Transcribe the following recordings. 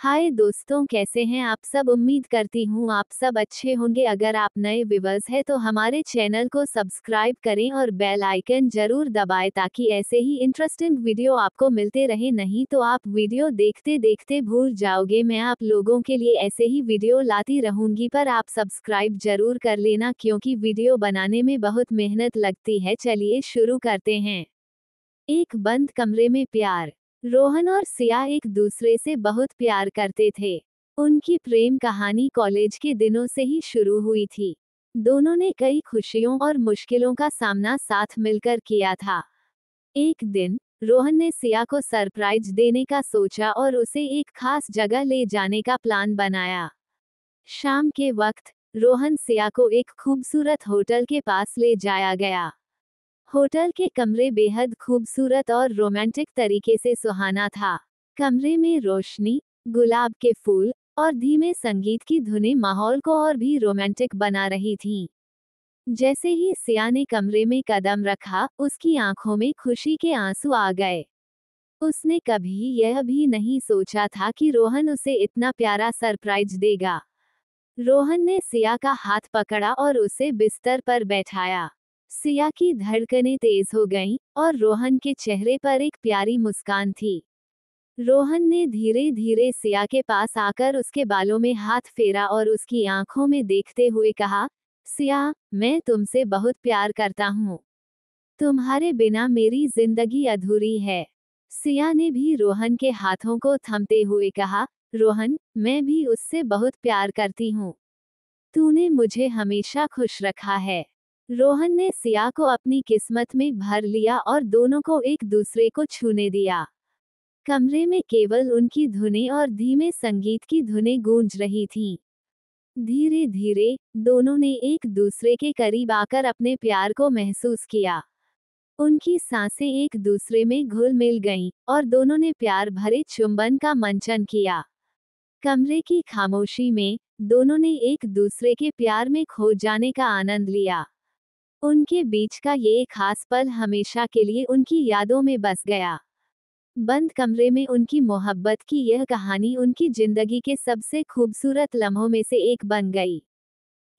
हाय दोस्तों, कैसे हैं आप सब। उम्मीद करती हूँ आप सब अच्छे होंगे। अगर आप नए व्यूअर्स हैं तो हमारे चैनल को सब्सक्राइब करें और बेल आइकन जरूर दबाएं ताकि ऐसे ही इंटरेस्टिंग वीडियो आपको मिलते रहे। नहीं तो आप वीडियो देखते देखते भूल जाओगे। मैं आप लोगों के लिए ऐसे ही वीडियो लाती रहूंगी, पर आप सब्सक्राइब जरूर कर लेना क्योंकि वीडियो बनाने में बहुत मेहनत लगती है। चलिए शुरू करते हैं। एक बंद कमरे में प्यार। रोहन और सिया एक दूसरे से बहुत प्यार करते थे। उनकी प्रेम कहानी कॉलेज के दिनों से ही शुरू हुई थी। दोनों ने कई खुशियों और मुश्किलों का सामना साथ मिलकर किया था। एक दिन रोहन ने सिया को सरप्राइज देने का सोचा और उसे एक खास जगह ले जाने का प्लान बनाया। शाम के वक्त रोहन सिया को एक खूबसूरत होटल के पास ले जाया गया। होटल के कमरे बेहद खूबसूरत और रोमांटिक तरीके से सुहाना था। कमरे में रोशनी, गुलाब के फूल और धीमे संगीत की धुनें माहौल को और भी रोमांटिक बना रही थीं। जैसे ही सिया ने कमरे में कदम रखा, उसकी आंखों में खुशी के आंसू आ गए। उसने कभी यह भी नहीं सोचा था कि रोहन उसे इतना प्यारा सरप्राइज देगा। रोहन ने सिया का हाथ पकड़ा और उसे बिस्तर पर बैठाया। सिया की धड़कनें तेज हो गईं और रोहन के चेहरे पर एक प्यारी मुस्कान थी। रोहन ने धीरे धीरे सिया के पास आकर उसके बालों में हाथ फेरा और उसकी आंखों में देखते हुए कहा, सिया, मैं तुमसे बहुत प्यार करता हूँ। तुम्हारे बिना मेरी जिंदगी अधूरी है। सिया ने भी रोहन के हाथों को थमते हुए कहा, रोहन, मैं भी उससे बहुत प्यार करती हूँ। तूने मुझे हमेशा खुश रखा है। रोहन ने सिया को अपनी किस्मत में भर लिया और दोनों को एक दूसरे को छूने दिया। कमरे में केवल उनकी धुनें और धीमे संगीत की धुनें गूंज रही थीं। धीरे धीरे दोनों ने एक दूसरे के करीब आकर अपने प्यार को महसूस किया। उनकी सांसें एक दूसरे में घुल मिल गईं और दोनों ने प्यार भरे चुंबन का मंचन किया। कमरे की खामोशी में दोनों ने एक दूसरे के प्यार में खो जाने का आनंद लिया। उनके बीच का ये खास पल हमेशा के लिए उनकी यादों में बस गया। बंद कमरे में उनकी मोहब्बत की यह कहानी उनकी जिंदगी के सबसे खूबसूरत लम्हों में से एक बन गई।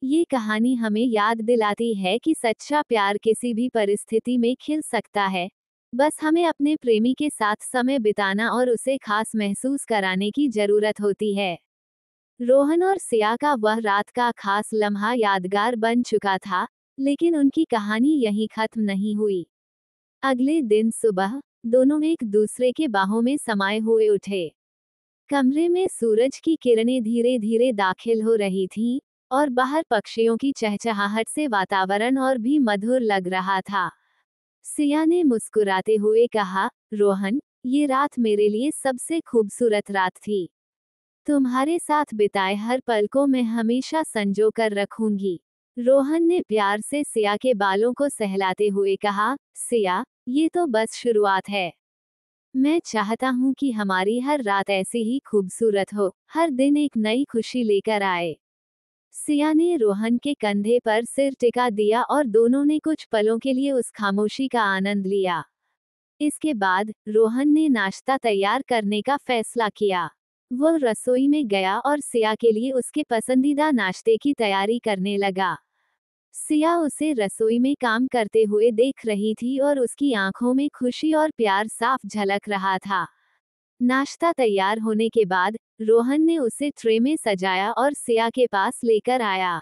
ये कहानी हमें याद दिलाती है कि सच्चा प्यार किसी भी परिस्थिति में खिल सकता है। बस हमें अपने प्रेमी के साथ समय बिताना और उसे खास महसूस कराने की जरूरत होती है। रोहन और सिया का वह रात का खास लम्हा यादगार बन चुका था, लेकिन उनकी कहानी यहीं खत्म नहीं हुई। अगले दिन सुबह दोनों एक दूसरे के बाहों में समाये हुए उठे। कमरे में सूरज की किरणें धीरे धीरे दाखिल हो रही थीं और बाहर पक्षियों की चहचहाहट से वातावरण और भी मधुर लग रहा था। सिया ने मुस्कुराते हुए कहा, रोहन, ये रात मेरे लिए सबसे खूबसूरत रात थी। तुम्हारे साथ बिताए हर पल को मैं हमेशा संजो कर रखूंगी। रोहन ने प्यार से सिया के बालों को सहलाते हुए कहा, सिया, ये तो बस शुरुआत है। मैं चाहता हूँ कि हमारी हर रात ऐसी ही खूबसूरत हो, हर दिन एक नई खुशी लेकर आए। सिया ने रोहन के कंधे पर सिर टिका दिया और दोनों ने कुछ पलों के लिए उस खामोशी का आनंद लिया। इसके बाद रोहन ने नाश्ता तैयार करने का फैसला किया। वह रसोई में गया और सिया के लिए उसके पसंदीदा नाश्ते की तैयारी करने लगा। सिया उसे रसोई में काम करते हुए देख रही थी और उसकी आंखों में खुशी और प्यार साफ झलक रहा था। नाश्ता तैयार होने के बाद रोहन ने उसे ट्रे में सजाया और सिया के पास लेकर आया।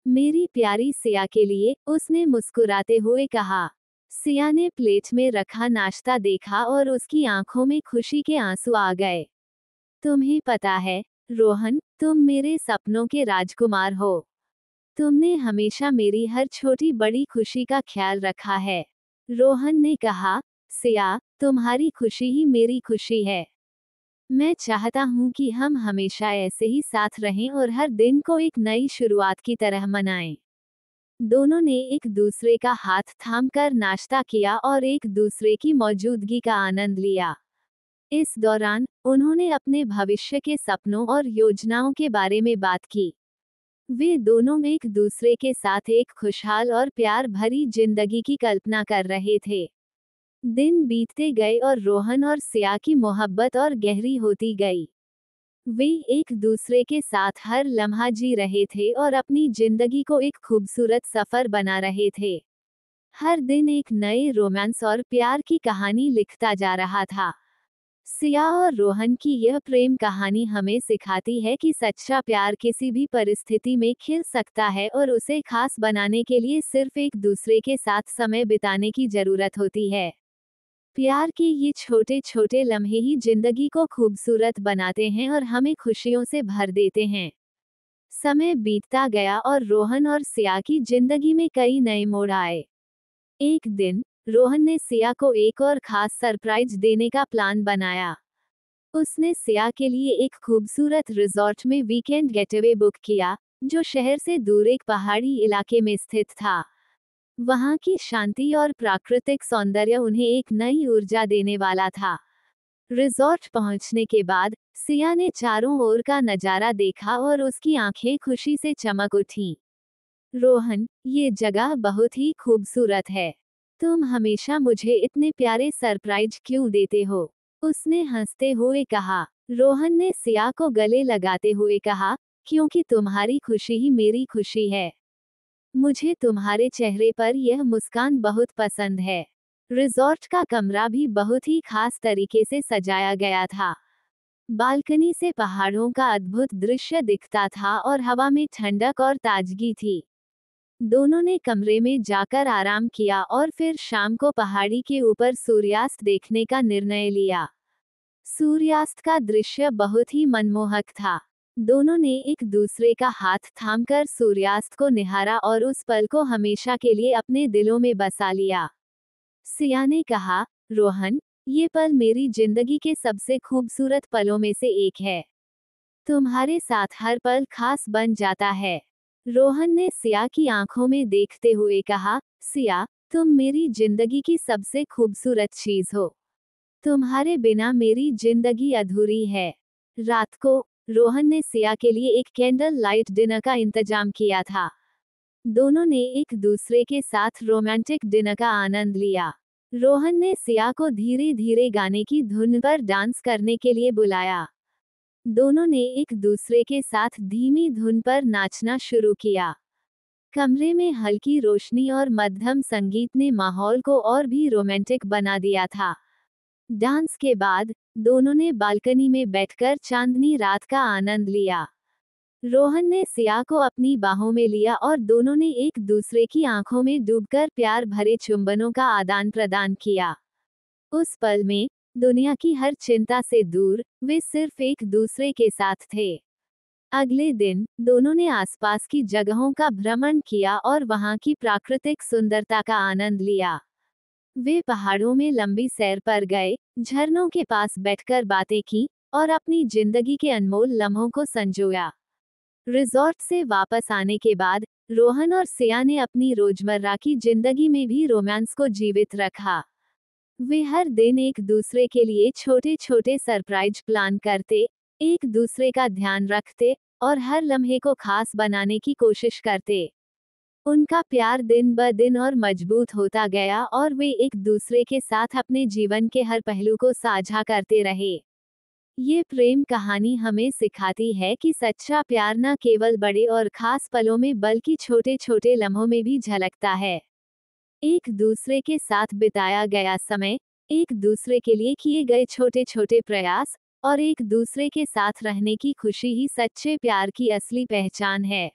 मेरी प्यारी सिया के लिए, उसने मुस्कुराते हुए कहा। सिया ने प्लेट में रखा नाश्ता देखा और उसकी आंखों में खुशी के आंसू आ गए। तुम्हें पता है, रोहन, तुम मेरे सपनों के राजकुमार हो। तुमने हमेशा मेरी हर छोटी बड़ी खुशी का ख्याल रखा है। रोहन ने कहा, सिया, तुम्हारी खुशी ही मेरी खुशी है। मैं चाहता हूँ कि हम हमेशा ऐसे ही साथ रहें और हर दिन को एक नई शुरुआत की तरह मनाएं। दोनों ने एक दूसरे का हाथ थामकर नाश्ता किया और एक दूसरे की मौजूदगी का आनंद लिया। इस दौरान उन्होंने अपने भविष्य के सपनों और योजनाओं के बारे में बात की। वे दोनों एक दूसरे के साथ एक खुशहाल और प्यार भरी जिंदगी की कल्पना कर रहे थे। दिन बीतते गए और रोहन और सिया की मोहब्बत और गहरी होती गई। वे एक दूसरे के साथ हर लम्हा जी रहे थे और अपनी जिंदगी को एक खूबसूरत सफर बना रहे थे। हर दिन एक नए रोमांस और प्यार की कहानी लिखता जा रहा था। सिया और रोहन की यह प्रेम कहानी हमें सिखाती है कि सच्चा प्यार किसी भी परिस्थिति में खिल सकता है और उसे खास बनाने के लिए सिर्फ एक दूसरे के साथ समय बिताने की जरूरत होती है। प्यार के ये छोटे छोटे लम्हे ही जिंदगी को खूबसूरत बनाते हैं और हमें खुशियों से भर देते हैं। समय बीतता गया और रोहन और सिया की जिंदगी में कई नए मोड़ आए। एक दिन रोहन ने सिया को एक और खास सरप्राइज देने का प्लान बनाया। उसने सिया के लिए एक खूबसूरत रिजॉर्ट में वीकेंड गेटअवे बुक किया, जो शहर से दूर एक पहाड़ी इलाके में स्थित था। वहां की शांति और प्राकृतिक सौंदर्य उन्हें एक नई ऊर्जा देने वाला था। रिजॉर्ट पहुंचने के बाद सिया ने चारों ओर का नजारा देखा और उसकी आंखें खुशी से चमक उठीं। रोहन, ये जगह बहुत ही खूबसूरत है। तुम हमेशा मुझे इतने प्यारे सरप्राइज क्यों देते हो? उसने हंसते हुए कहा। रोहन ने सिया को गले लगाते हुए कहा, क्योंकि तुम्हारी खुशी ही मेरी खुशी है। मुझे तुम्हारे चेहरे पर यह मुस्कान बहुत पसंद है। रिजॉर्ट का कमरा भी बहुत ही खास तरीके से सजाया गया था। बालकनी से पहाड़ों का अद्भुत दृश्य दिखता था और हवा में ठंडक और ताजगी थी। दोनों ने कमरे में जाकर आराम किया और फिर शाम को पहाड़ी के ऊपर सूर्यास्त देखने का निर्णय लिया। सूर्यास्त का दृश्य बहुत ही मनमोहक था। दोनों ने एक दूसरे का हाथ थामकर सूर्यास्त को निहारा और उस पल को हमेशा के लिए अपने दिलों में बसा लिया। सिया ने कहा, रोहन, ये पल मेरी जिंदगी के सबसे खूबसूरत पलों में से एक है। तुम्हारे साथ हर पल खास बन जाता है। रोहन ने सिया की आंखों में देखते हुए कहा, सिया, तुम मेरी जिंदगी की सबसे खूबसूरत चीज हो। तुम्हारे बिना मेरी जिंदगी अधूरी है। रात को रोहन ने सिया के लिए एक कैंडल लाइट डिनर का इंतजाम किया था। दोनों ने एक दूसरे के साथ रोमांटिक डिनर का आनंद लिया। रोहन ने सिया को धीरे धीरे गाने की धुन पर डांस करने के लिए बुलाया। दोनों ने एक दूसरे के साथ धीमी धुन पर नाचना शुरू किया। कमरे में हल्की रोशनी और मध्यम संगीत ने माहौल को और भी रोमांटिक बना दिया था। डांस के बाद दोनों ने बालकनी में बैठकर चांदनी रात का आनंद लिया। रोहन ने सिया को अपनी बाहों में लिया और दोनों ने एक दूसरे की आंखों में डूबकर प्यार भरे चुंबनों का आदान प्रदान किया। उस पल में दुनिया की हर चिंता से दूर वे सिर्फ एक दूसरे के साथ थे। अगले दिन दोनों ने आसपास की जगहों का भ्रमण किया और वहां की प्राकृतिक सुंदरता का आनंद लिया। वे पहाड़ों में लंबी सैर पर गए, झरनों के पास बैठकर बातें की और अपनी जिंदगी के अनमोल लम्हों को संजोया। रिजॉर्ट से वापस आने के बाद रोहन और सिया ने अपनी रोजमर्रा की जिंदगी में भी रोमांस को जीवित रखा। वे हर दिन एक दूसरे के लिए छोटे छोटे सरप्राइज प्लान करते, एक दूसरे का ध्यान रखते और हर लम्हे को खास बनाने की कोशिश करते। उनका प्यार दिन ब दिन और मजबूत होता गया और वे एक दूसरे के साथ अपने जीवन के हर पहलू को साझा करते रहे। ये प्रेम कहानी हमें सिखाती है कि सच्चा प्यार न केवल बड़े और खास पलों में बल्कि छोटे छोटे लम्हों में भी झलकता है। एक दूसरे के साथ बिताया गया समय, एक दूसरे के लिए किए गए छोटे छोटे प्रयास और एक दूसरे के साथ रहने की खुशी ही सच्चे प्यार की असली पहचान है।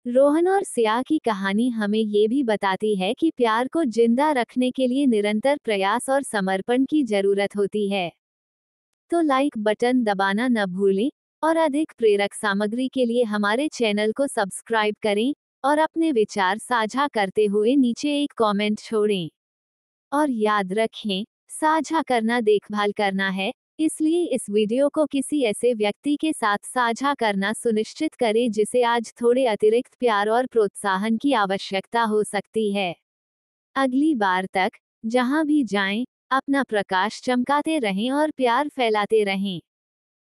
रोहन और सिया की कहानी हमें ये भी बताती है कि प्यार को जिंदा रखने के लिए निरंतर प्रयास और समर्पण की जरूरत होती है। तो लाइक बटन दबाना न भूलें और अधिक प्रेरक सामग्री के लिए हमारे चैनल को सब्सक्राइब करें और अपने विचार साझा करते हुए नीचे एक कमेंट छोड़ें। और याद रखें, साझा करना देखभाल करना है, इसलिए इस वीडियो को किसी ऐसे व्यक्ति के साथ साझा करना सुनिश्चित करें जिसे आज थोड़े अतिरिक्त प्यार और प्रोत्साहन की आवश्यकता हो सकती है। अगली बार तक, जहां भी जाएं, अपना प्रकाश चमकाते रहें और प्यार फैलाते रहें।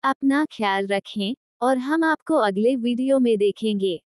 अपना ख्याल रखें और हम आपको अगले वीडियो में देखेंगे।